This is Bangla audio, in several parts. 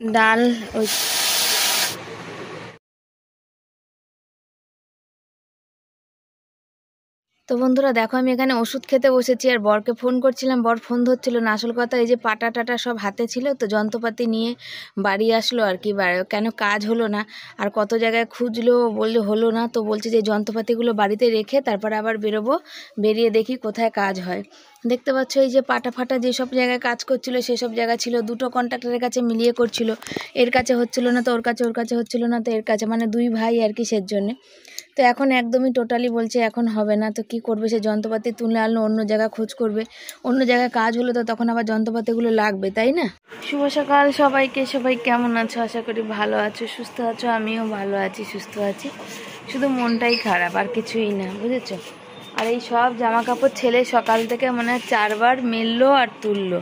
ডাল ওই তো বন্ধুরা দেখো আমি এখানে ওষুধ খেতে বসেছি আর বরকে ফোন করছিলাম, বর ফোন ধরছিল না। আসল কথা এই যে পাটা টাটা সব হাতে ছিল তো যন্ত্রপাতি নিয়ে বাড়ি আসলো আর কি, কেন কাজ হলো না আর কত জায়গায় খুঁজলো, বললে হলো না। তো বলছে যে যন্ত্রপাতিগুলো বাড়িতে রেখে তারপর আবার বেরোবো, বেরিয়ে দেখি কোথায় কাজ হয়। দেখতে পাচ্ছ এই যে পাটা ফাটা যেসব জায়গায় কাজ করছিল সেসব জায়গা ছিল, দুটো কন্ট্রাক্টরের কাছে মিলিয়ে করছিল। এর কাছে হচ্ছিল না তো ওর কাছে, ওর কাছে হচ্ছিল না তো এর কাছে, মানে দুই ভাই আর কি, সের জন্যে। তো এখন একদমই টোটালি বলছে এখন হবে না। তো কি করবে, সে যন্ত্রপাতি তুলে আনলো, অন্য জায়গায় খোঁজ করবে, অন্য জায়গায় কাজ হলো তো তখন আবার যন্ত্রপাতিগুলো লাগবে, তাই না? শুভ সকাল সবাইকে, সবাই কেমন আছো? আশা করি ভালো আছো, সুস্থ আছো। আমিও ভালো আছি, সুস্থ আছি, শুধু মনটাই খারাপ, আর কিছুই না, বুঝেছো? আর এই সব জামা কাপড় ছেলে সকাল থেকে মনে হয় 4 বার মেললো আর তুললো।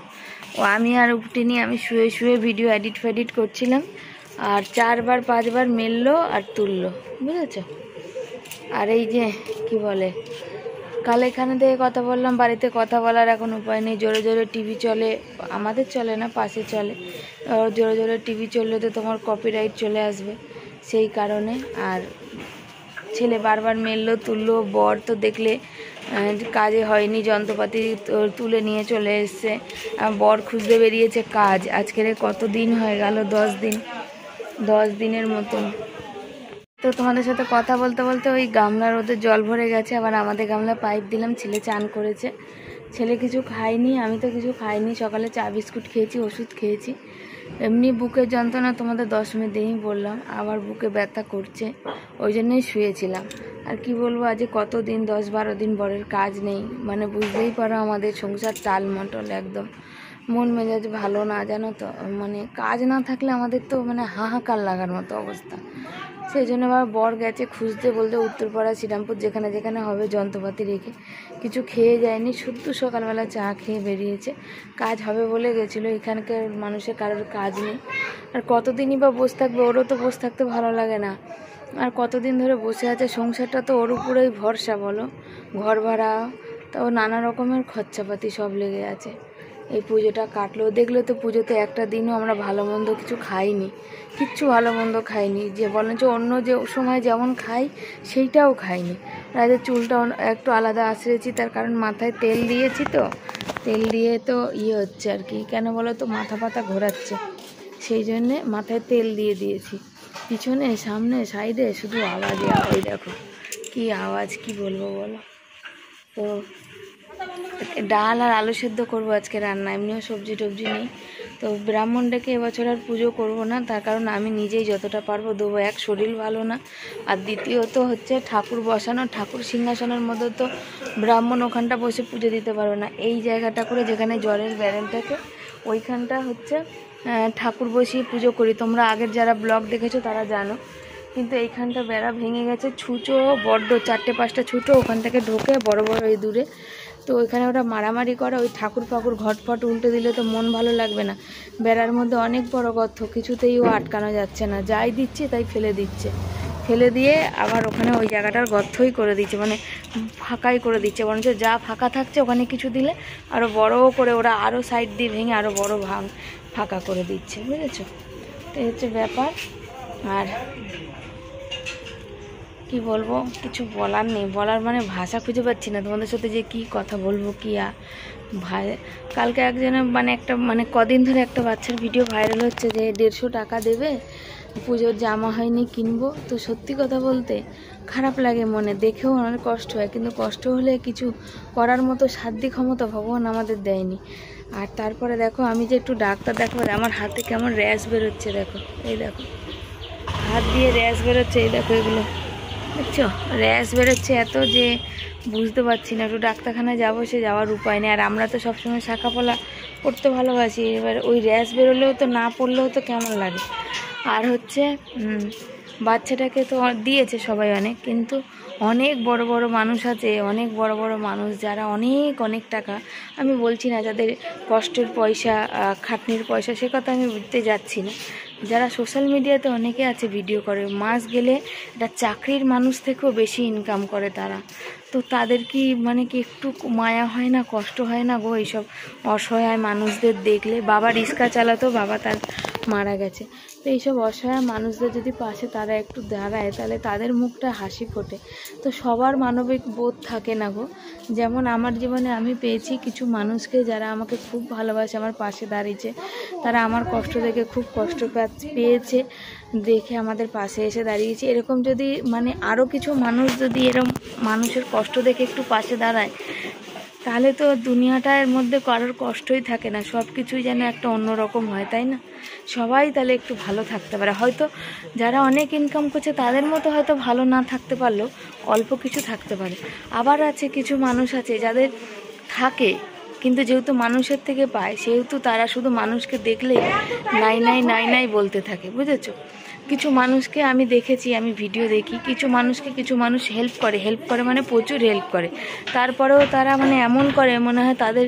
ও আমি আর উঠিনি, আমি শুয়ে শুয়ে ভিডিও এডিট ফেডিট করছিলাম আর 4 বার 5 বার মেললো আর তুললো, বুঝেছো? আর এই যে কি বলে, কাল এখানে থেকে কথা বললাম, বাড়িতে কথা বলার এখন উপায় নেই। জোরে জোরে টিভি চলে, আমাদের চলে না, পাশে চলে। জোরে জোরে টিভি চললে তো তোমার কপিরাইট চলে আসবে, সেই কারণে। আর ছেলে বারবার মেললো তুললো, বর তো দেখলে কাজে হয়নি, যন্ত্রপাতি তুলে নিয়ে চলে এসছে। বর খুঁজতে বেরিয়েছে কাজ। আজকের কত দিন হয়ে গেল, 10 দিন, 10 দিনের মতন। তো তোমাদের সাথে কথা বলতে বলতে ওই গামলার ওদের জল ভরে গেছে, আবার আমাদের গামলা পাইপ দিলাম। ছেলে চান করেছে, ছেলে কিছু খায়নি, আমি তো কিছু খাইনি। সকালে চা বিস্কুট খেয়েছি, ওষুধ খেয়েছি। এমনি বুকের যন্ত্রণা তোমাদের 10 মিনিট দিনই বললাম, আবার বুকে ব্যথা করছে, ওই জন্যই শুয়েছিলাম। আর কি বলবো, আজ কত দিন, 10-12 দিন বরের কাজ নেই, মানে বুঝতেই পারো আমাদের সংসার টালমটল একদম, মন মেজাজ ভালো না, জানো তো। মানে কাজ না থাকলে আমাদের তো মানে হাহাকার লাগার মতো অবস্থা। সেই জন্য আবার বর গেছে খুঁজতে, বলতে উত্তরপাড়া, শ্রীরামপুর, যেখানে যেখানে হবে যন্ত্রপাতি রেখে। কিছু খেয়ে যায়নি, শুদ্ধ সকালবেলা চা খেয়ে বেরিয়েছে। কাজ হবে বলে গেছিলো। এখানকার মানুষের কারোর কাজ নেই, আর কতদিনই বা বসে থাকবে, ওরও তো বসে থাকতে ভালো লাগে না। আর কতদিন ধরে বসে আছে, সংসারটা তো ওর উপরেই ভরসা, বলো, ঘর ভাড়া, তাও নানা রকমের খরচাপাতি সব লেগে আছে। এই পুজোটা কাটলো, দেখলে তো পুজোতে একটা দিনও আমরা ভালো মন্দ কিছু খাইনি, কিচ্ছু ভালো মন্দ খাইনি। যে বলেন যে অন্য যে সময় যেমন খাই সেইটাও খাইনি। রাতে চুলটা একটু আলাদা আঁচড়েছি, তার কারণ মাথায় তেল দিয়েছি, তো তেল দিয়ে তো হচ্ছে আর কি, কেন বলো তো, মাথা পাতা ঘোরাচ্ছে, সেই জন্যে মাথায় তেল দিয়ে দিয়েছি। পিছনে সামনে সাইডে শুধু আওয়াজে আওয়াজ, দেখো কি আওয়াজ, কি বলবো বলো। তো ডাল আর আলু সেদ্ধ করবো আজকে রান্না, এমনিও সবজি টবজি নেই। তো ব্রাহ্মণ ডেকে এবছর আর পুজো করবো না, তার কারণ আমি নিজেই যতটা পারবো দেবো। এক, শরীর ভালো না, আর দ্বিতীয়ত হচ্ছে ঠাকুর বসানো, ঠাকুর সিংহাসনের মধ্যে তো ব্রাহ্মণ ওখানটা বসে পুজো দিতে পারবে না। এই জায়গাটা করে যেখানে জলের ব্যারেল থাকে ওইখানটা হচ্ছে ঠাকুর বসিয়ে পুজো করি। তোমরা আগের যারা ব্লগ দেখেছো তারা জানো। কিন্তু এইখানটা বেড়া ভেঙে গেছে, ছুঁচো বড্ড, 4-5টা ছুঁচো ওখান থেকে ঢোকে বড় বড় এই দূরে। তো ওইখানে ওরা মারামারি করে, ওই ঠাকুর ফাকুর ঘটফট উল্টে দিলে তো মন ভালো লাগবে না। বেড়ার মধ্যে অনেক বড় গর্ত, কিছুতেই ও আটকানো যাচ্ছে না, যাই দিচ্ছে তাই ফেলে দিচ্ছে, ফেলে দিয়ে আবার ওখানে ওই জায়গাটার গর্তই করে দিচ্ছে, মানে ফাঁকাই করে দিচ্ছে। বরঞ্চ যা ফাঁকা থাকছে ওখানে কিছু দিলে আরও বড় করে ওরা আরও সাইড দিয়ে ভেঙে আরও বড় ফাঁকা করে দিচ্ছে, বুঝেছো? তো এই হচ্ছে ব্যাপার। আর কি বলবো, কিছু বলার নেই, বলার মানে ভাষা খুঁজে পাচ্ছি না তোমাদের সাথে যে কি কথা বলবো। কি ভাই, কালকে একজনের মানে কদিন ধরে একটা বাচ্চার ভিডিও ভাইরাল হচ্ছে যে 150 টাকা দেবে, পুজোর জামা হয়নি কিনবো। তো সত্যি কথা বলতে খারাপ লাগে মনে, দেখেও অনেক কষ্ট হয়, কিন্তু কষ্ট হলে কিছু করার মতো সাধ্য ক্ষমতা ভগবান আমাদের দেয়নি। আর তারপরে দেখো আমি যে একটু ডাক্তার দেখাবো, আমার হাতে কেমন র্যাশ বেরোচ্ছে, দেখো এই দেখো, হাত দিয়ে র্যাশ বেরোচ্ছে, এই দেখো এগুলো দেখছো, র্যাশ বেরোচ্ছে এত যে বুঝতে পারছি না। একটু ডাক্তারখানায় যাবো, সে যাওয়ার উপায় নেই। আর আমরা তো সবসময় শাঁখাপলা পড়তে ভালোবাসি, এবার ওই র্যাশ বেরোলেও তো, না পড়লেও তো কেমন লাগে। আর হচ্ছে বাচ্চাটাকে তো দিয়েছে সবাই অনেক, কিন্তু অনেক বড় বড় মানুষ আছে, অনেক বড় বড় মানুষ যারা অনেক অনেক টাকা, আমি বলছি না যাদের কষ্টের পয়সা, খাটনির পয়সা, সে কথা আমি বুঝতে যাচ্ছি না। যারা সোশ্যাল মিডিয়াতে অনেকে আছে ভিডিও করে, মাস গেলে একটা চাকরির মানুষ থেকেও বেশি ইনকাম করে তারা। তো তাদের কি মানে কি একটু মায়া হয় না, কষ্ট হয় না গো এইসব অসহায় মানুষদের দেখলে? বাবা রিক্সা চালাতো, বাবা তার মারা গেছে। তো এইসব অসহায় মানুষদের যদি পাশে তারা একটু দাঁড়ায় তাহলে তাদের মুখটা হাসি ফোটে। তো সবার মানবিক বোধ থাকে না গো। যেমন আমার জীবনে আমি পেয়েছি কিছু মানুষকে যারা আমাকে খুব ভালোবাসে, আমার পাশে দাঁড়িয়েছে, তারা আমার কষ্ট দেখে খুব কষ্ট পেয়েছে দেখে আমাদের পাশে এসে দাঁড়িয়েছে। এরকম যদি মানে আরও কিছু মানুষ যদি এরকম মানুষের কষ্ট দেখে একটু পাশে দাঁড়ায় তাহলে তো দুনিয়াটার মধ্যে কারোর কষ্টই থাকে না, সব কিছুই যেন একটা অন্যরকম হয়, তাই না? সবাই তাহলে একটু ভালো থাকতে পারে। হয়তো যারা অনেক ইনকাম করছে তাদের মতো হয়তো ভালো না থাকতে পারলেও অল্প কিছু থাকতে পারে। আবার আছে কিছু মানুষ আছে যাদের থাকে কিন্তু যেহেতু মানুষের থেকে পায় সেহেতু তারা শুধু মানুষকে দেখলে নাই নাই নাই নাই বলতে থাকে, বুঝেছো? কিছু মানুষকে আমি দেখেছি, আমি ভিডিও দেখি, কিছু মানুষ হেল্প করে মানে প্রচুর হেল্প করে, তারপরেও তারা মানে এমন করে মনে হয় তাদের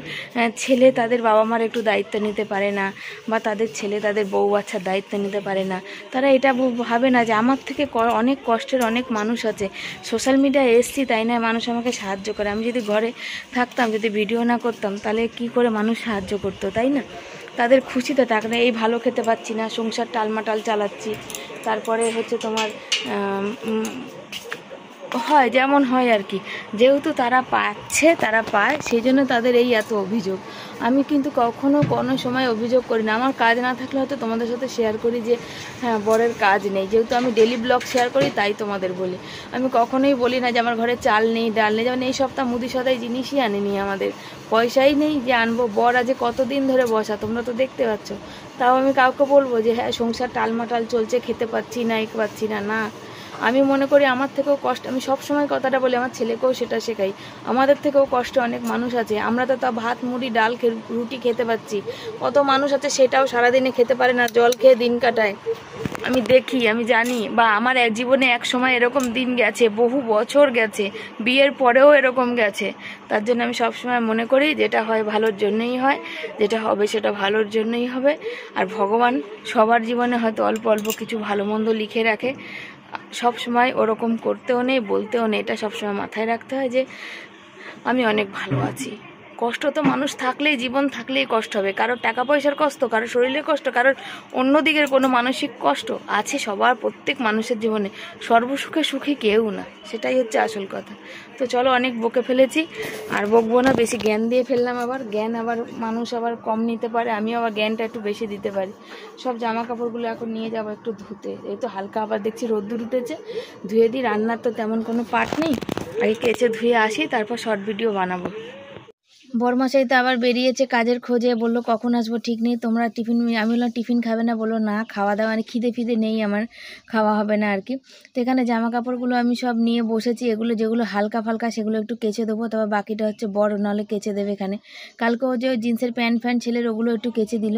ছেলে তাদের বাবা মার একটু দায়িত্ব নিতে পারে না, বা তাদের ছেলে তাদের বউ বাচ্চার দায়িত্ব নিতে পারে না। তারা এটা ভাবে না যে আমার থেকে অনেক কষ্টের অনেক মানুষ আছে, সোশ্যাল মিডিয়ায় এসছি তাই না মানুষ আমাকে সাহায্য করে। আমি যদি ঘরে থাকতাম, যদি ভিডিও না করতাম তাহলে কি করে মানুষ সাহায্য করতো, তাই না? তাদের খুশিতে টাকা নেই, এই ভালো খেতে পাচ্ছি না, সংসার টালমাটাল চালাচ্ছি, তারপরে হচ্ছে তোমার হয় যেমন হয় আর কি। যেহেতু তারা পাচ্ছে, তারা পায়, সেই জন্য তাদের এই এত অভিযোগ। আমি কিন্তু কখনো কোনো সময় অভিযোগ করি না। আমার কাজ না থাকলে হয়তো তোমাদের সাথে শেয়ার করি যে হ্যাঁ বরের কাজ নেই, যেহেতু আমি ডেলি ব্লগ শেয়ার করি তাই তোমাদের বলি। আমি কখনোই বলি না যে আমার ঘরে চাল নেই, ডাল নেই। যেমন এই সপ্তাহ মুদি সদাই জিনিসই আনেনি, আমাদের পয়সাই নেই যে আনবো। বর আজ কতদিন ধরে বসা, তোমরা তো দেখতে পাচ্ছ। তাও আমি কাউকে বলবো যে হ্যাঁ সংসার টালমাটাল চলছে, খেতে পাচ্ছি না, পাচ্ছি না, না। আমি মনে করি আমার থেকেও কষ্ট, আমি সব সময় কথাটা বলি, আমার ছেলেকেও সেটা শেখাই, আমাদের থেকেও কষ্ট অনেক মানুষ আছে। আমরা তো তা ভাত মুড়ি ডাল রুটি খেতে পাচ্ছি, কত মানুষ আছে সেটাও সারাদিনে খেতে পারে না, জল খেয়ে দিন কাটায়। আমি দেখি, আমি জানি, বা আমার জীবনে এক সময় এরকম দিন গেছে, বহু বছর গেছে, বিয়ের পরেও এরকম গেছে। তার জন্য আমি সবসময় মনে করি যেটা হয় ভালোর জন্যই হয়, যেটা হবে সেটা ভালোর জন্যই হবে। আর ভগবান সবার জীবনে হয়তো অল্প অল্প কিছু ভালো মন্দ লিখে রাখে, সব সময় ওরকম করতেও নেই, বলতেও নেই। এটা সবসময় মাথায় রাখতে হয় যে আমি অনেক ভালো আছি। কষ্ট তো মানুষ থাকলেই, জীবন থাকলেই কষ্ট হবে। কারোর টাকা পয়সার কষ্ট, কারোর শরীরের কষ্ট, কারোর অন্যদিকের কোনো মানসিক কষ্ট আছে সবার, প্রত্যেক মানুষের জীবনে। সর্বসুখে সুখী কেউ না, সেটাই হচ্ছে আসল কথা। তো চলো, অনেক বকে ফেলেছি, আর বকবো না, বেশি জ্ঞান দিয়ে ফেললাম। আবার জ্ঞান আবার মানুষ আবার কম নিতে পারে, আমিও আবার জ্ঞানটা একটু বেশি দিতে পারি। সব জামা কাপড়গুলো এখন নিয়ে যাবো একটু ধুতে, এই তো হালকা আবার দেখছি রোদ্দুর উঠেছে, ধুয়ে দিই। রান্নার তো তেমন কোনো পাট নেই, আগে কেচে ধুয়ে আসি, তারপর শর্ট ভিডিও বানাবো। বরমশাই তো আবার বেরিয়েছে কাজের খোঁজে, বললো কখন আসবো ঠিক নেই, তোমরা টিফিন, আমি বললাম টিফিন খাবে না, বললো না খাওয়া দাওয়া মানে খিদে ফিদে নেই আমার, খাওয়া হবে না আর কি। তো এখানে জামা কাপড়গুলো আমি সব নিয়ে বসেছি, এগুলো যেগুলো হালকা ফালকা সেগুলো একটু কেচে দেবো, তবে বাকিটা হচ্ছে বড় নাহলে কেচে দেবে এখানে। কালকেও যে জিন্সের প্যান্ট ফ্যান্ট ছেলের ওগুলো একটু কেচে দিল।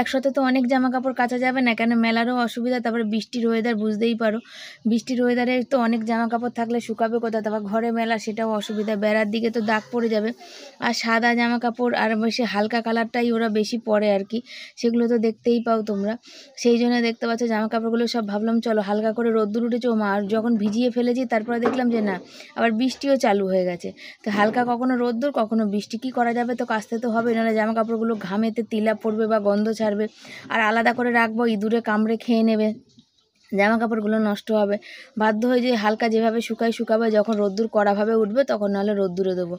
একসাথে তো অনেক জামা কাপড় কাচা যাবে না, কেন মেলারও অসুবিধা, তারপরে বৃষ্টির ওয়েদার বুঝতেই পারো, বৃষ্টির ওয়েদারে তো অনেক জামা কাপড় থাকলে শুকাবে কোথায়, তারপর ঘরে মেলা সেটাও অসুবিধা, বেড়ার দিকে তো দাগ পড়ে যাবে। আর সাদা জামা কাপড় আর বেশি হালকা কালারটাই ওরা বেশি পরে আর কি, সেগুলো তো দেখতেই পাও তোমরা। সেই জন্য দেখতে পাচ্ছ জামা কাপড়গুলো সব ভাবলাম চলো হালকা করে রোদ্দুর উঠেছে ও মা, আর যখন ভিজিয়ে ফেলেছি তারপরে দেখলাম যে না, আবার বৃষ্টিও চালু হয়ে গেছে। তো হালকা কখনো রোদ্দুর কখনো বৃষ্টি, কী করা যাবে, তো কাচতে তো হবে, নাহলে জামা কাপড়গুলো ঘামেতে তিলা পড়বে বা গন্ধ ছাড়বে, আর আলাদা করে রাখবো ইঁদুরে কামড়ে খেয়ে নেবে, জামা কাপড়গুলো নষ্ট হবে। বাধ্য হয়ে যে হালকা যেভাবে শুকাবে, যখন রোদ্দুর কড়াভাবে উঠবে তখন নাহলে রোদ্দুরে দেবো।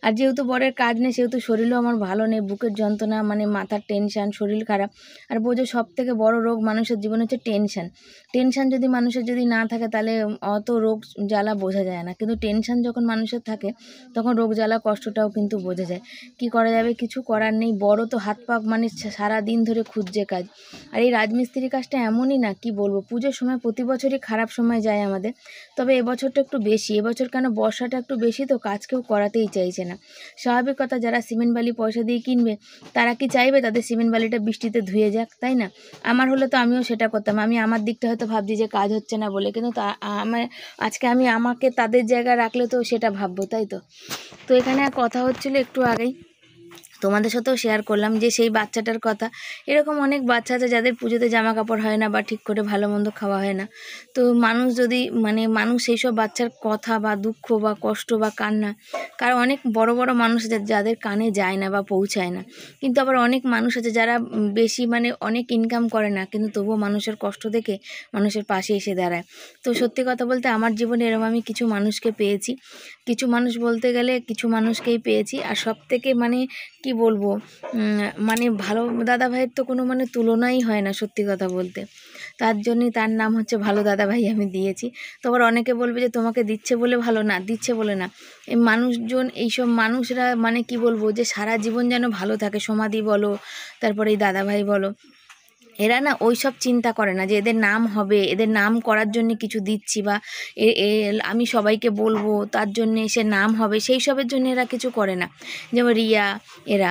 আর যেহেতু বরের কাজ নেই সেহেতু শরীরও আমার ভালো নেই, বুকের যন্ত্রণা, মানে মাথার টেনশান, শরীর খারাপ। আর বোঝো সব থেকে বড় রোগ মানুষের জীবনে হচ্ছে টেনশান। টেনশান যদি মানুষের যদি না থাকে তাহলে অত রোগ জ্বালা বোঝা যায় না, কিন্তু টেনশান যখন মানুষের থাকে তখন রোগ জ্বালা কষ্টটাও কিন্তু বোঝা যায়। কি করা যাবে, কিছু করার নেই। বড় তো হাত পা মানে সারা দিন ধরে খুঁজছে কাজ। আর এই রাজমিস্ত্রি কাজটা এমনই না, কি বলবো, পুজোর সময় প্রতি বছরই খারাপ সময় যায় আমাদের, তবে এবছরটা একটু বেশি। এবছর কেন বর্ষাটা একটু বেশি, তো কাজ কেউ করাতেই চাইছে না। স্বাভাবিক কথা, যারা সিমেন্ট বালি পয়সা দিয়ে কিনবে তারা কি চাইবে তাদের সিমেন্ট বালিটা বৃষ্টিতে ধুয়ে যাক, তাই না? আমার হলে তো আমিও সেটা করতাম। আমি আমার দিকটা হয়তো ভাবছি যে কাজ হচ্ছে না বলে, কিন্তু আজকে আমি আমাকে তাদের জায়গায় রাখলে তো সেটা ভাববো, তাই তো। তো এখানে কথা হচ্ছিল একটু আগেই, তোমাদের সাথেও শেয়ার করলাম যে সেই বাচ্চাটার কথা। এরকম অনেক বাচ্চা আছে যাদের পুজোতে জামা কাপড় হয় না বা ঠিক করে ভালো মন্দ খাওয়া হয় না। তো মানুষ যদি মানুষ সেই সব বাচ্চার কথা বা দুঃখ বা কষ্ট বা কান্না, কারণ অনেক বড় বড় মানুষ আছে যাদের কানে যায় না বা পৌঁছায় না, কিন্তু আবার অনেক মানুষ আছে যারা বেশি অনেক ইনকাম করে না, কিন্তু তবুও মানুষের কষ্ট দেখে মানুষের পাশে এসে দাঁড়ায়। তো সত্যি কথা বলতে আমার জীবনে এরকম আমি কিছু মানুষকে পেয়েছি, কিছু মানুষ বলতে গেলে কিছু মানুষকেই পেয়েছি। আর সব থেকে কি বলবো, ভালো দাদা ভাইয়ের তো কোনো তুলনাই হয় না সত্যি কথা বলতে। তার জন্যই তার নাম হচ্ছে ভালো দাদা ভাই আমি দিয়েছি। তো আবার অনেকে বলবে যে তোমাকে দিচ্ছে বলে ভালো, না দিচ্ছে বলে না, এই মানুষজন এইসব মানুষরা কি বলবো যে সারা জীবন যেন ভালো থাকে। সমাধি বলো, তারপরে এই দাদা ভাই বলো, এরা না ওই সব চিন্তা করে না যে এদের নাম হবে, এদের নাম করার জন্য কিছু দিচ্ছি বা আমি সবাইকে বলবো তার জন্যে সে নাম হবে, সেই সবের জন্য এরা কিছু করে না। যেমন রিয়া, এরা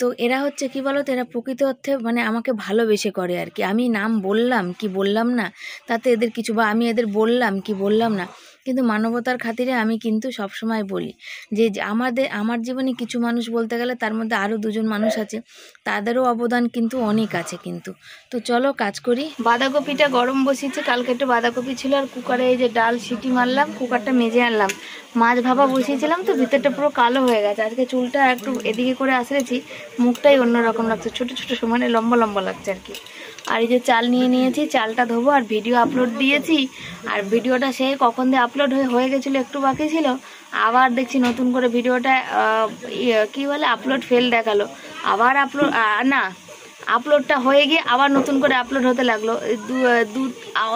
তো এরা হচ্ছে কি বলো তো, এরা প্রকৃত অর্থে আমাকে ভালোবেসে করে আর কি। আমি নাম বললাম কি বললাম না তাতে এদের কিছু, বা আমি এদের বললাম কি বললাম না, কিন্তু মানবতার খাতিরে আমি কিন্তু সবসময় বলি যে আমার জীবনে কিছু মানুষ বলতে গেলে তার মধ্যে আরও দুজন মানুষ আছে, তাদেরও অবদান কিন্তু অনেক আছে কিন্তু। তো চলো কাজ করি। বাঁধাকপিটা গরম বসিয়েছি, কালকে একটু বাঁধাকপি ছিল, আর কুকারে এই যে ডাল সিটি মারলাম, কুকারটা মেজে আনলাম। মাছ ভাপা বসিয়েছিলাম তো ভিতরটা পুরো কালো হয়ে গেছে। আজকে চুলটা একটু এদিকে করে আসলেছি, মুখটাই অন্যরকম লাগছে, ছোটো ছোটো লম্বা লম্বা লাগছে আর কি। আর এই যে চাল নিয়ে নিয়েছি, চালটা ধোবো। আর ভিডিও আপলোড দিয়েছি, আর ভিডিওটা সে কখন দিয়ে আপলোড হয়ে গেছিলো, একটু বাকি ছিল, আবার দেখছি নতুন করে ভিডিওটা কি বলে আপলোড ফেল দেখালো। আবার আপলোডটা হয়ে গিয়ে আবার নতুন করে আপলোড হতে লাগলো।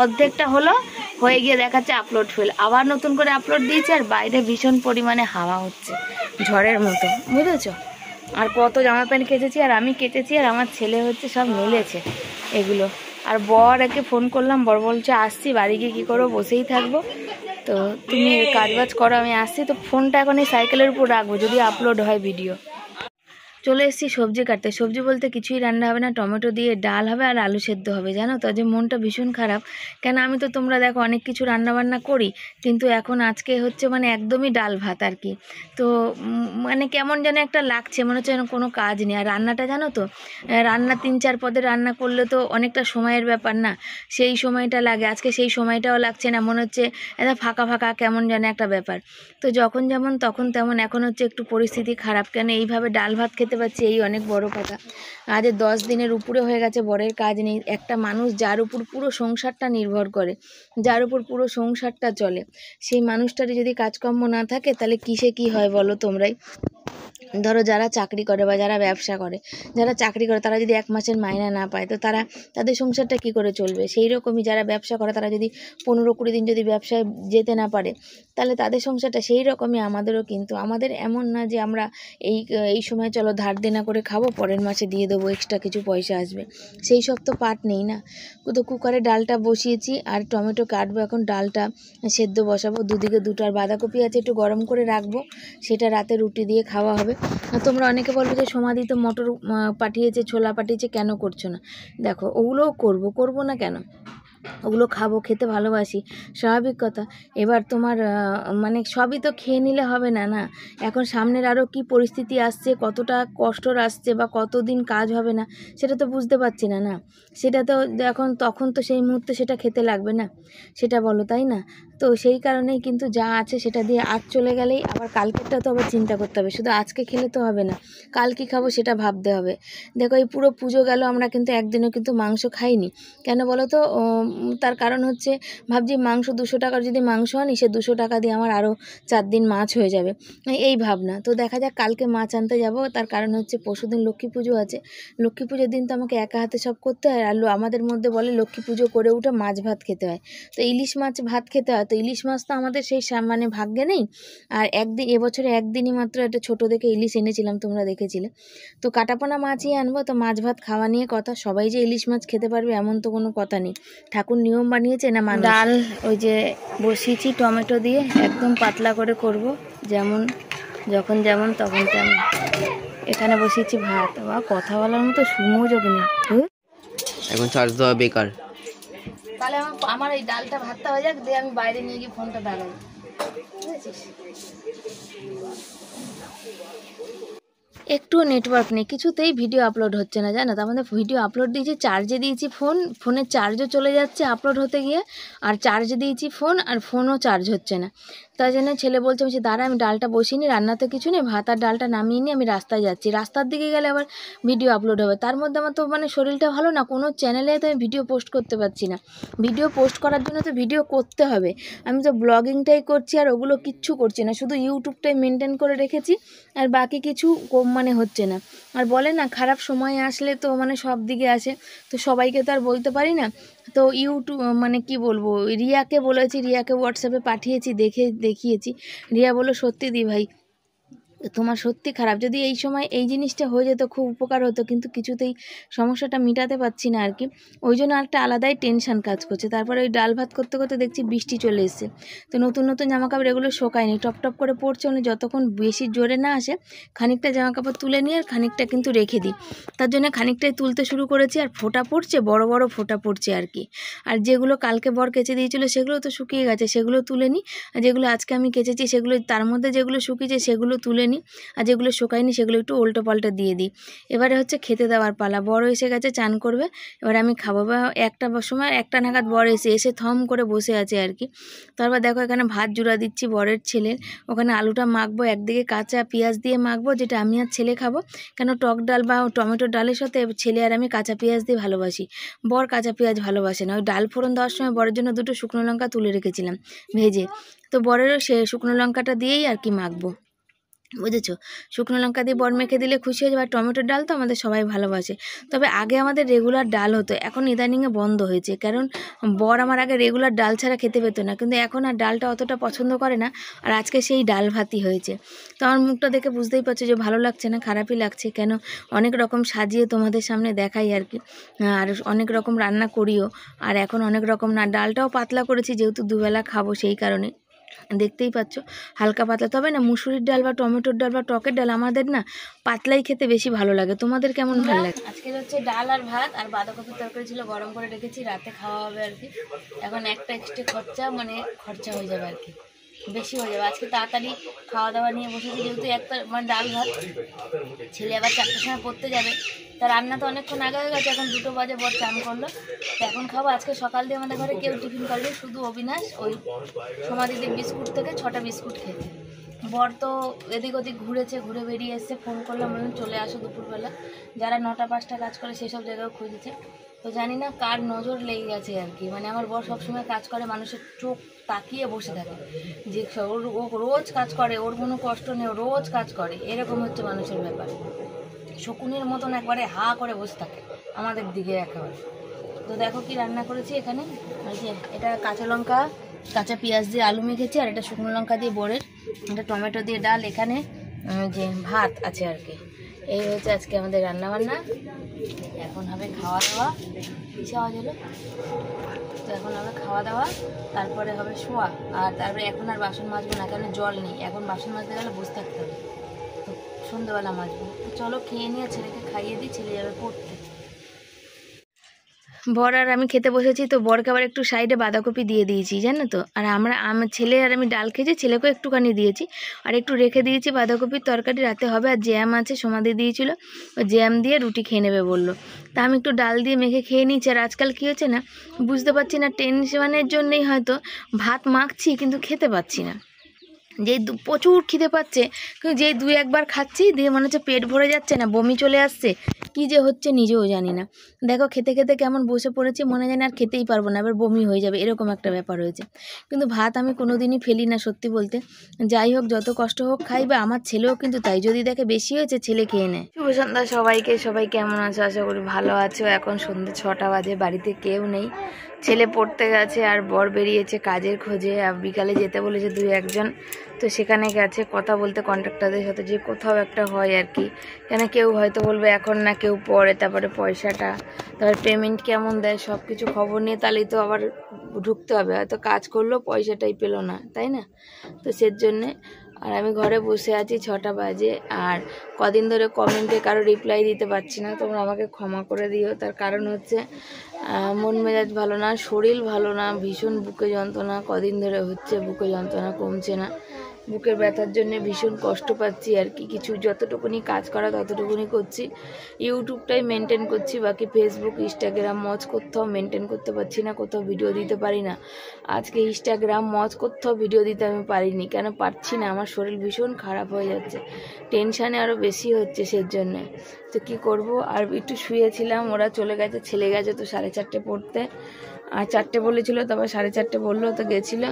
অর্ধেকটা হলো, হয়ে গিয়ে দেখাচ্ছে আপলোড ফেল, আবার নতুন করে আপলোড দিয়েছে। আর বাইরে ভীষণ পরিমাণে হাওয়া হচ্ছে, ঝড়ের মতো, বুঝেছো। আর কত জামা প্যান্ট কেচেছি, আর আমি কেচেছি, আর আমার ছেলে হচ্ছে সব মেলেছে এগুলো। আর বর একে ফোন করলাম, বর বলছে আসছি, বাড়ি গিয়ে কী করবো, বসেই থাকবো, তো তুমি কাজবাজ করো, আমি আসছি। তো ফোনটা এখন এই সাইকেলের উপর রাখবো, যদি আপলোড হয় ভিডিও। চলে এসেছি সবজি কাটতে। সবজি বলতে কিছুই রান্না হবে না, টমেটো দিয়ে ডাল হবে আর আলু সেদ্ধ হবে। জানো তো যে মনটা ভীষণ খারাপ, কেন আমি তো তোমরা দেখো অনেক কিছু রান্নাবান্না করি, কিন্তু এখন আজকে হচ্ছে একদমই ডাল ভাত আর কি। তো কেমন যেন একটা লাগছে, মনে হচ্ছে যেন কোনো কাজ নেই। আর রান্নাটা জানো তো, রান্না 3-4 পদের রান্না করলে তো অনেকটা সময়ের ব্যাপার না, সেই সময়টা লাগে। আজকে সেই সময়টাও লাগছে না, মনে হচ্ছে এটা ফাঁকা ফাঁকা কেমন যেন একটা ব্যাপার। তো যখন যেমন তখন তেমন, এখন হচ্ছে একটু পরিস্থিতি খারাপ, কেন এইভাবে ডাল ভাত খেতে পারছি এই অনেক বড় কথা। আজ 10 দিনের উপরে হয়ে গেছে, বরের কাজ নেই। একটা মানুষ যার উপর পুরো সংসারটা নির্ভর করে, যার উপর পুরো সংসারটা চলে, সেই মানুষটারই যদি কাজকর্ম না থাকে, তাহলে কিসে কি হয় বলো তোমরাই। ধরো যারা চাকরি করে বা যারা ব্যবসা করে, যারা চাকরি করে তারা যদি 1 মাসের মাইনে না পায়, তো তাদের সংসারটা কি করে চলবে। সেই রকমই যারা ব্যবসা করে, তারা যদি 15-20 দিন যদি ব্যবসায় যেতে না পারে, তাহলে তাদের সংসারটা সেই রকমই। আমাদেরও কিন্তু, আমাদের এমন না যে আমরা এই সময় চলো ধার দেনা করে খাবো, পরের মাসে দিয়ে দেবো, এক্সট্রা কিছু পয়সা আসবে, সেই সব তো পাট নেই না। তো কুকারে ডালটা বসিয়েছি, আর টমেটো কাটবো, এখন ডালটা সেদ্ধ বসাবো। দুদিকে দুটো, আর বাঁধাকপি আছে একটু গরম করে রাখবো, সেটা রাতে রুটি দিয়ে খাওয়া হবে। তোমরা অনেকে বলবে যে সমাধি তো মটর পাঠিয়েছে, ছোলা পাঠিয়েছে, কেন করছো না? দেখো ওগুলোও করবো না কেন, ওগুলো খাবো, খেতে ভালোবাসি, স্বাভাবিক কথা। এবার তোমার সবই তো খেয়ে নিলে হবে না, না। এখন সামনের আরও কি পরিস্থিতি আসছে, কতটা কষ্টর আসছে, বা কতদিন কাজ হবে না, সেটা তো বুঝতে পারছি না, না। সেটা তো তখন তো সেই মুহূর্তে সেটা খেতে লাগবে না, সেটা বলো, তাই না? তো সেই কারণেই কিন্তু যা আছে সেটা দিয়ে আজ চলে গেলেই আবার কালকেরটা তো আবার চিন্তা করতে হবে। শুধু আজকে খেলে তো হবে না, কাল কী খাবো সেটা ভাবতে হবে। দেখো এই পুরো পুজো গেল, আমরা কিন্তু একদিনও কিন্তু মাংস খাইনি। কেন বলো তো? তার কারণ হচ্ছে ভাবছি মাংস 200 টাকার যদি মাংস আনি, সে 200 টাকা দিয়ে আমার আরও 4 দিন মাছ হয়ে যাবে, এই ভাবনা। তো দেখা যাক, কালকে মাছ আনতে যাব। তার কারণ হচ্ছে পরশুদিন লক্ষ্মী পুজো আছে, লক্ষ্মী পুজোর দিন তো আমাকে একা হাতে সব করতে হয়। আর আমাদের মধ্যে বলে লক্ষ্মী পুজো করে উঠে মাছ ভাত খেতে হয়, তো ইলিশ মাছ ভাত খেতে হয়। তো ইলিশ মাছ তো আমাদের সেই ভাগ্যে নেই। আর এবছরে একদিনই মাত্র একটা ছোটো দেখে ইলিশ এনেছিলাম, তোমরা দেখেছিলে। তো কাটাপোনা মাছই আনবো। তো মাছ ভাত খাওয়া নিয়ে কথা, সবাই যে ইলিশ মাছ খেতে পারবে এমন তো কোনো কথা নেই, ঠাকুর নিয়ম বানিয়েছে না মানুষ। ডাল ওই যে বসিয়েছি টমেটো দিয়ে, একদম পাতলা করে করব, যখন যেমন তখন তেমন। এখানে বসিয়েছি ভাত, বা কথা বলার মতো সুযোগ নেই, এখন চার্জ দেওয়া বেকার। তাহলে আমার এই ডালটা ভাতটা হয়ে যাক, দিয়ে আমি বাইরে নিয়ে গিয়ে ফোনটা দাঁড়াই, বুঝেছিস? একটুও নেটওয়ার্ক নেই, কিছুতেই ভিডিও আপলোড হচ্ছে না, জানো তো। আমাদের ভিডিও আপলোড দিয়েছি, চার্জে দিয়েছি ফোনের চার্জও চলে যাচ্ছে আপলোড হতে গিয়ে, আর চার্জে দিয়েছি ফোন, আর ফোনও চার্জ হচ্ছে না। তাই জন্য ছেলে বলছে দাঁড়া আমি ডালটা বসিয়ে নিই, রান্নাতে কিছু নেই, ভাত আর ডালটা নামিয়ে নিয়ে আমি রাস্তায় যাচ্ছি, রাস্তার দিকে গেলে আবার ভিডিও আপলোড হবে। তার মধ্যে আমার তো মানে শরীরটা ভালো না, কোনো চ্যানেলে তো আমি ভিডিও পোস্ট করতে পারছি না। ভিডিও পোস্ট করার জন্য তো ভিডিও করতে হবে, আমি তো ব্লগিংটাই করছি আর ওগুলো কিচ্ছু করছি না, শুধু ইউটিউবটাই মেনটেন করে রেখেছি, আর বাকি কিছু মানে হচ্ছে না। আর বলে না খারাপ সময় আসলে তো মানে সব দিকে আসে, তো সবাইকে তো আর বলতে পারি না। তো ইউটিউব মানে কি বলবো, রিয়াকে বলেছি, রিয়াকে হোয়াটসঅ্যাপে পাঠিয়েছি, দেখিয়েছি। রিয়া বললো সত্যি দি ভাই তোমার সত্যি খারাপ, যদি এই সময় এই জিনিসটা হয়ে যেত খুব উপকার হতো, কিন্তু কিছুতেই সমস্যাটা মিটাতে পারছি না আর কি, ওই জন্য একটা আলাদাই টেনশান কাজ করছে। তারপরে ওই ডাল ভাত করতে করতে দেখছি বৃষ্টি চলে এসেছে, তো নতুন নতুন জামাকাপড় এগুলো শোকায়নি, টপ টপ করে পড়ছে, মানে যতক্ষণ বেশি জোরে না আসে খানিকটা জামাকাপড় তুলে নিয়ে আর খানিকটা কিন্তু রেখে দিই, তার জন্য খানিকটাই তুলতে শুরু করেছি। আর ফোঁটা পড়ছে, বড় বড় ফোঁটা পড়ছে আর কি। আর যেগুলো কালকে বর কেচে দিয়েছিলো সেগুলো তো শুকিয়ে গেছে, সেগুলো তুলে নিই, আর যেগুলো আজকে আমি কেচেছি সেগুলো, তার মধ্যে যেগুলো শুকিয়েছে সেগুলো তুলে নিই, আর যেগুলো শুকায়নি সেগুলো একটু উল্টো পাল্টা দিয়ে দিই। এবারে হচ্ছে খেতে দেওয়ার পালা, বড় এসে গেছে চান করবে, এবার আমি খাবো। বা একটা সময় একটা নাগাদ বর এসে থম করে বসে আছে আর কি। তারপর দেখো এখানে ভাত জুড়া দিচ্ছি বরের ছেলের, ওখানে আলুটা মাখবো, একদিকে কাঁচা পেঁয়াজ দিয়ে মাখবো, যেটা আমি আর ছেলে খাবো, কেন টক ডাল বা টমেটো ডালের সাথে ছেলে আর আমি কাঁচা পেঁয়াজ দিয়ে ভালোবাসি, বর কাঁচা পেঁয়াজ ভালোবাসে না। ওই ডাল ফোড়ন দেওয়ার সময় বরের জন্য দুটো শুকনো লঙ্কা তুলে রেখেছিলাম ভেজে, তো বরেরও সে শুকনো লঙ্কাটা দিয়েই আর কি মাখবো, বুঝেছো। শুকনো লঙ্কা দিয়ে বর মেখে দিলে খুশি হয়ে যাবে। আর টমেটোর ডাল তো আমাদের সবাই ভালোবাসে, তবে আগে আমাদের রেগুলার ডাল হতো, এখন ইদানিংয়ে বন্ধ হয়েছে, কারণ বর আমার আগে রেগুলার ডাল ছাড়া খেতে পেত না, কিন্তু এখন আর ডালটা অতটা পছন্দ করে না, আর আজকে সেই ডাল ভাতই হয়েছে। তো আমার মুখটা দেখে বুঝতেই পারছো যে ভালো লাগছে না, খারাপই লাগছে, কেন অনেক রকম সাজিয়ে তোমাদের সামনে দেখাই আর কি, আর অনেক রকম রান্না করিও, আর এখন অনেক রকম না, ডালটাও পাতলা করেছি যেহেতু দুবেলা খাবো সেই কারণে, দেখতেই পাচ্ছ হালকা পাতলা। তবে না মুসুরির ডাল বা টমেটোর ডাল বা টকের ডাল আমাদের না পাতলাই খেতে বেশি ভালো লাগে, তোমাদের কেমন ভালো লাগে? আজকের হচ্ছে ডাল আর ভাত আর বাঁধাকপির তরকারি ছিল, গরম করে রেখেছি, রাতে খাওয়া হবে আর কি। এখন একটা এক্সট্রা খরচা হয়ে যাবে আর কি, বেশি হয়ে যাবে। আজকে তাড়াতাড়ি খাওয়া দাওয়া নিয়ে বসেছি, যেহেতু একটা মানে ডাল ভাত, ছেলে আবার 4টার সময় পড়তে যাবে, তা রান্না তো অনেকক্ষণ আগে হয়ে গেছে, এখন 2টো বাজে বর চান করলো, তো এখন খাবো। আজকে সকাল দিয়ে আমাদের ঘরে কেউ টিফিন করেনি, শুধু অবিনাশ ওই সমাধিদের বিস্কুট থেকে 6টা বিস্কুট খেয়েছে। বর তো এদিক ওদিক ঘুরে বেরিয়ে এসছে, ফোন করলাম বললাম চলে আসো দুপুরবেলা, যারা 9টা 5টা কাজ করে সেসব জায়গায় খুঁজেছে, তো জানি না কার নজর লেগে গেছে আর কি। মানে আমার বর সবসময় কাজ করে, মানুষের চোখ তাকিয়ে বসে থাকে, যে ও রোজ কাজ করে, ওর কোনো কষ্ট নেই, ও রোজ কাজ করে, এরকম হচ্ছে মানুষের ব্যাপার। শকুনের মতন একবারে হা করে বসে থাকে আমাদের দিকে একেবারে। তো দেখো কি রান্না করেছি এখানে, ওই যে এটা কাঁচা লঙ্কা কাঁচা পেঁয়াজ দিয়ে আলু মেখেছি, আর এটা শুকনো লঙ্কা দিয়ে বরের, এটা টমেটো দিয়ে ডাল, এখানে যে ভাত আছে আর কি। এই হচ্ছে আজকে আমাদের রান্নাবান্না। এখন হবে খাওয়া দাওয়া, কিসে আওয়াজ হলো, তো এখন হবে খাওয়া দাওয়া, তারপরে হবে শোয়া, আর তারপরে এখন আর বাসন মাজবো না, কেন জল নেই, এখন বাসন মাজতে গেলে বসে থাকতে হবে, তো সন্ধ্যেবেলা মাজবো। তো চলো খেয়ে নিয়ে ছেলেকে খাইয়ে দিই, ছেলে যাবে পড়তে। বর আর আমি খেতে বসেছি, তো বরকে আবার একটু সাইডে বাঁধাকপি দিয়ে দিয়েছি জানো তো, আর আমার ছেলে আর আমি ডাল খেয়েছি, ছেলেকেও একটুখানি দিয়েছি, আর একটু রেখে দিয়েছি বাঁধাকপির তরকারি রাতে হবে। আর জ্যাম আছে, সমাধি দিয়েছিল, ওই জ্যাম দিয়ে রুটি খেয়ে নেবে বললো, তা আমি একটু ডাল দিয়ে মেখে খেয়ে নিচ্ছি। আর আজকাল কী হচ্ছে না বুঝতে পারছি না, টেনশনের জন্যই হয়তো ভাত মাখছি কিন্তু খেতে পাচ্ছি না, যেই প্রচুর খিদে পাচ্ছে, কিন্তু যেই 2-1বার খাচ্ছি দিয়ে মনে হচ্ছে পেট ভরে যাচ্ছে না, বমি চলে আসছে, কী যে হচ্ছে নিজেও জানি না। দেখো খেতে খেতে কেমন বসে পড়েছি, মনে জানি আর খেতেই পারবো না, এবার বমি হয়ে যাবে, এরকম একটা ব্যাপার হয়েছে। কিন্তু ভাত আমি কোনো দিনই ফেলি না সত্যি বলতে, যাই হোক যত কষ্ট হোক খাই, বা আমার ছেলেও কিন্তু তাই, যদি দেখে বেশি হয়েছে ছেলে খেয়ে নেয়। শুভ সন্ধ্যা সবাইকে, সবাই কেমন আছো, আশা করি ভালো আছো। এখন সন্ধ্যে 6টা বাজে, বাড়িতে কেউ নেই, ছেলে পড়তে গেছে আর বর বেরিয়েছে কাজের খোঁজে, আর বিকালে যেতে বলেছে 2-1জন, তো সেখানে গেছে কথা বলতে কন্ট্রাক্টরদের সাথে, যে কোথাও একটা হয় আর কি, কেন কেউ হয়তো বলবে এখন না, কেউ পরে, তারপরে পয়সাটা, তারপরে পেমেন্ট কেমন দেয় সব কিছু খবর নিয়ে তাহলেই তো আবার ঢুকতে হবে, হয়তো কাজ করলো পয়সাটাই পেলো না, তাই না, তো সের জন্যে। আর আমি ঘরে বসে আছি, 6টা বাজে, আর কদিন ধরে কমেন্টে কারো রিপ্লাই দিতে পারছি না, তোমরা আমাকে ক্ষমা করে দিও। তার কারণ হচ্ছে মন মেজাজ ভালো না, শরীর ভালো না, ভীষণ বুকে যন্ত্রণা কদিন ধরে হচ্ছে, বুকে যন্ত্রণা কমছে না, বুকের ব্যথার জন্য ভীষণ কষ্ট পাচ্ছি আর কি। কিছু যতটুকুনি কাজ করা ততটুকুনি করছি, ইউটিউবটাই মেনটেন করছি, বাকি ফেসবুক ইনস্টাগ্রাম মজ কোথাও মেনটেন করতে পারছি না, কোথাও ভিডিও দিতে পারি না। আজকে ইনস্টাগ্রাম মজ কোথাও ভিডিও দিতে আমি পারিনি, কেন পারছি না, আমার শরীর ভীষণ খারাপ হয়ে যাচ্ছে, টেনশানে আরও বেশি হচ্ছে সেজন্যে। তো কি করব, আর একটু শুয়েছিলাম, ওরা চলে গেছে, ছেলে গেছে তো 4:30 পড়তে, আর 4টে বলেছিল, তারপর 4:30 বললো তো গেছিলো,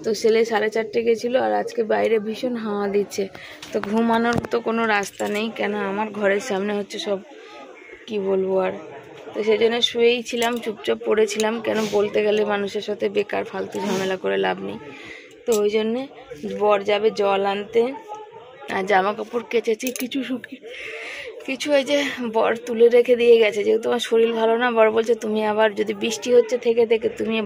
তো ছেলে 4:30 গেছিলো। আর আজকে বাইরে ভীষণ হাওয়া দিচ্ছে, তো ঘুমানোর তো কোনো রাস্তা নেই, কেন আমার ঘরের সামনে হচ্ছে সব, কি বলবো আর। তো সেই জন্য শুয়েই ছিলাম, চুপচাপ পড়েছিলাম, কেন বলতে গেলে মানুষের সাথে বেকার ফালতু ঝামেলা করে লাভ নেই। তো ওই জন্যে বর যাবে জল আনতে, আর জামা কাপড় কেচেছি কিছু শুকিয়ে, কিছু এই যে বর তুলে রেখে দিয়ে গেছে, যেহেতু আমার শরীর ভালো না, বর বলছে তুমি আবার যদি বৃষ্টি হচ্ছে থেকে তুমি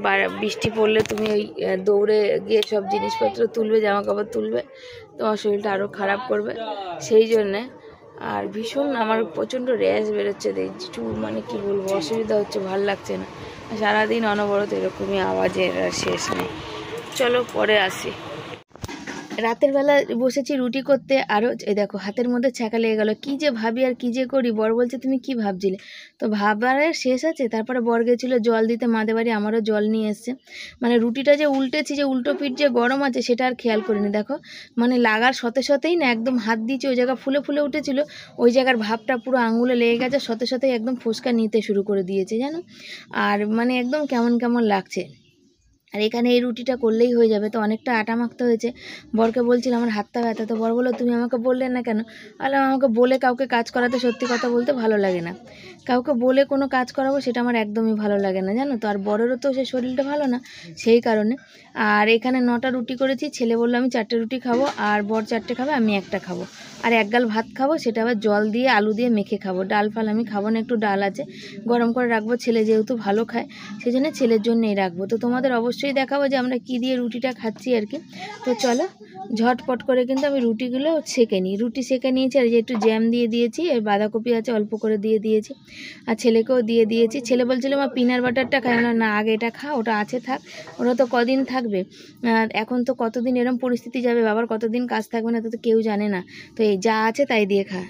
বৃষ্টি পড়লে তুমি ওই দৌড়ে গিয়ে সব জিনিসপত্র তুলবে, জামা কাপড় তুলবে, তোমার শরীরটা আরও খারাপ করবে, সেই জন্যে। আর ভীষণ আমার প্রচণ্ড র্যাশ বেরোচ্ছে, একটু মানে কি বলবো, অসুবিধা হচ্ছে, ভালো লাগছে না, সারাদিন অনবরত এরকমই আওয়াজের শেষ নেই। চলো পরে আসি। রাতের বেলা বসেছি রুটি করতে, আরও এই দেখো হাতের মধ্যে ছ্যাঁকা লেগে গেলো, কী যে ভাবি আর কী যে করি। বর বলছে তুমি কি ভাবছিলে, তো ভাবার শেষ আছে। তারপরে বর গেছিলো জল দিতে মাদের বাড়ি, আমারও জল নিয়ে এসছে। মানে রুটিটা যে উল্টেছি, যে উল্টো পিঠ যে গরম আছে সেটা আর খেয়াল করিনি। দেখো মানে লাগার সতেই না একদম হাত দিয়েছি, ওই জায়গা ফুলে ফুলে উঠেছিল, ওই জায়গার ভাবটা পুরো আঙুলে লেগে গেছে, সতেই একদম ফোসকা নিতে শুরু করে দিয়েছে জানো। আর মানে একদম কেমন কেমন লাগছে। আর এখানে এই রুটিটা করলেই হয়ে যাবে, তো অনেকটা আটা মাখতে হয়েছে। বরকে বলছিলাম আমার হাতটা ব্যথা, তো বর বললো তুমি আমাকে বললে না কেন। আমাকে বলে কাউকে কাজ করাতে সত্যি কথা বলতে ভালো লাগে না, কাউকে বলে কোনো কাজ করাবো সেটা আমার একদমই ভালো লাগে না জানো তো। আর বরেরও তো সে শরীরটা ভালো না, সেই কারণে। আর এখানে 9টা রুটি করেছি, ছেলে বললো আমি 4টে রুটি খাবো, আর বর 4টে খাবে, আমি একটা খাবো, আর 1 গাল ভাত খাবো, সেটা আবার জল দিয়ে আলু দিয়ে মেখে খাবো। ডাল ফাল আমি খাবো না, একটু ডাল আছে গরম করে রাখবো, ছেলে যেহেতু ভালো খায় সেই জন্য ছেলের জন্যই রাখবো। তো তোমাদের অবশ্যই দেখাবো যে আমরা কি দিয়ে রুটিটা খাচ্ছি আর কি। তো চলো ঝটপট করে কিন্তু আমি রুটিগুলো সেঁকে নিই। রুটি সেঁকে নিয়েছি, আর যে একটু জ্যাম দিয়ে দিয়েছি, আর বাঁধাকপি আছে অল্প করে দিয়ে দিয়েছি, আর ছেলেকেও দিয়ে দিয়েছি। ছেলে বলছিল মা পিনাট বাটারটা খাই না, আগে এটা খা, ওটা আছে থাক, ওরা তো কদিন থাকবে, এখন তো কতদিন এরম পরিস্থিতি যাবে, বাবার কতদিন কাজ থাকবে না, তো কেউ জানে না, তো এই যা আছে তাই দিয়ে খা।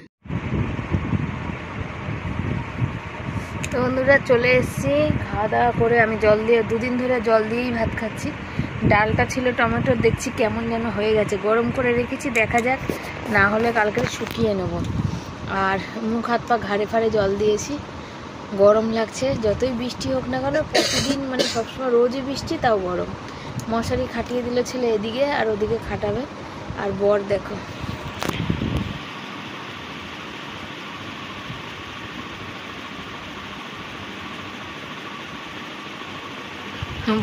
তো বন্ধুরা চলে এসেছি খাওয়া দাওয়া করে, আমি জল দিয়ে 2 দিন ধরে জল দিয়েই ভাত খাচ্ছি। ডালটা ছিল টমেটোর, দেখছি কেমন যেন হয়ে গেছে, গরম করে রেখেছি, দেখা যাক, না হলে কালকে শুকিয়ে নেব। আর মুখ হাত পা ঘাড়ে ফাড়ে জল দিয়েছি, গরম লাগছে, যতই বৃষ্টি হোক না কেন, প্রতিদিন মানে সবসময় রোজই বৃষ্টি, তাও গরম। মশারি খাটিয়ে দিল ছেলে এদিকে, আর ওদিকে খাটাবে। আর বর দেখো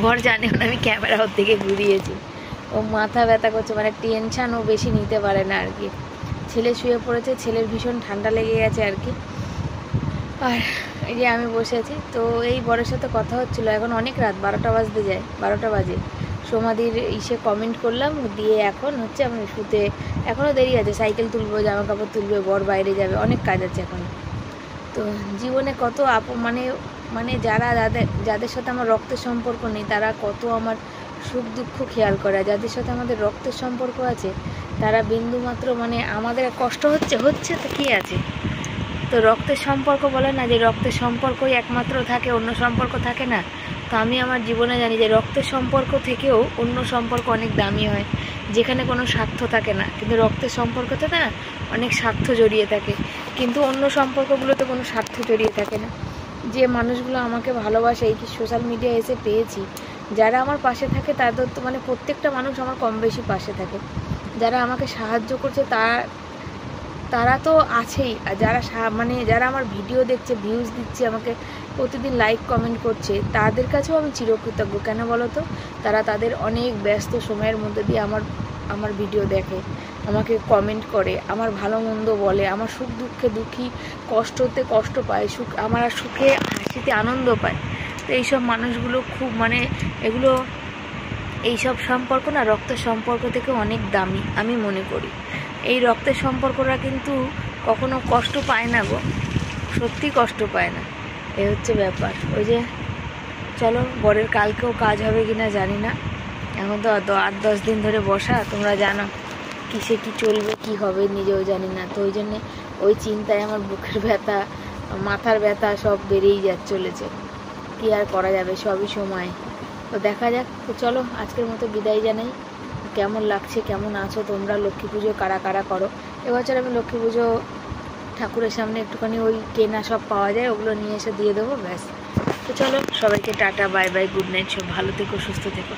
বর জানে না আমি ক্যামেরা ওর দিকে ঘুরিয়েছি, ও মাথা ব্যথা করছে, মানে টেনশান ও বেশি নিতে পারে না আর কি। ছেলে শুয়ে পড়েছে, ছেলের ভীষণ ঠান্ডা লেগে গেছে আর কি। আর এই যে আমি বসে আছি, তো এই বরের সাথে কথা হচ্ছিল, এখন অনেক রাত, 12টা বাজতে যায়, 12টা বাজে। সমাধির ইসে কমেন্ট করলাম, দিয়ে এখন হচ্ছে আমি শুতে, এখনও দেরি আছে, সাইকেল তুলবো, জামা কাপড় তুলবে, বর বাইরে যাবে, অনেক কাজ আছে এখন। তো জীবনে কত মানে যাদের সাথে আমার রক্তের সম্পর্ক নেই, তারা কত আমার সুখ দুঃখ খেয়াল করে, যাদের সাথে আমাদের রক্তের সম্পর্ক আছে তারা বিন্দুমাত্র মানে আমাদের কষ্ট হচ্ছে তো কী আছে। তো রক্তের সম্পর্ক বলে না যে রক্তের সম্পর্কই একমাত্র থাকে, অন্য সম্পর্ক থাকে না। তো আমি আমার জীবনে জানি যে রক্তের সম্পর্ক থেকেও অন্য সম্পর্ক অনেক দামি হয়, যেখানে কোনো স্বার্থ থাকে না। কিন্তু রক্তের সম্পর্কতে না অনেক স্বার্থ জড়িয়ে থাকে, কিন্তু অন্য সম্পর্কগুলোতে কোনো স্বার্থ জড়িয়ে থাকে না। যে মানুষগুলো আমাকে ভালোবাসে, এই কি সোশ্যাল মিডিয়া এসে পেয়েছি, যারা আমার পাশে থাকে তাদের তো মানে প্রত্যেকটা মানুষ আমার কম বেশি পাশে থাকে, যারা আমাকে সাহায্য করছে তারা তো আছেই, আর যারা আমার ভিডিও দেখছে, ভিউজ দিচ্ছে, আমাকে প্রতিদিন লাইক কমেন্ট করছে, তাদের কাছেও আমি চিরকৃতজ্ঞ। কেন বলো তো, তারা তাদের অনেক ব্যস্ত সময়ের মধ্যে দিয়ে আমার ভিডিও দেখে, আমাকে কমেন্ট করে, আমার ভালো মন্দ বলে, আমার সুখ দুঃখে দুঃখী, কষ্টতে কষ্ট পায়, আমার সুখে হাসিতে আনন্দ পায়। তো এইসব মানুষগুলো খুব মানে এইসব সম্পর্ক না রক্তের সম্পর্ক থেকে অনেক দামি আমি মনে করি। এই রক্তের সম্পর্করা কিন্তু কখনো কষ্ট পায় না গো, সত্যি কষ্ট পায় না, এই হচ্ছে ব্যাপার। ওই যে চলো বরের কালকেও কাজ হবে কিনা জানি না, এখন তো 8-10 দিন ধরে বসা, তোমরা জানো কিসে কি চলবে কি হবে নিজেও জানি না। তো ওই জন্যে ওই চিন্তায় আমার বুকের ব্যথা মাথার ব্যথা সব বেড়েই চলেছে। কি আর করা যাবে, সবই সময়। তো দেখা যাক। তো চলো আজকের মতো বিদায় জানাই। কেমন লাগছে, কেমন আছো তোমরা? লক্ষ্মী পুজো কারা কারা করো? এবছর আমি লক্ষ্মী পুজো ঠাকুরের সামনে একটুখানি ওই কেনা সব পাওয়া যায় ওগুলো নিয়ে এসে দিয়ে দেবো, ব্যাস। তো চলো সবাইকে tata, bye bye, good night, সব ভালো থেকো, সুস্থ থেকো।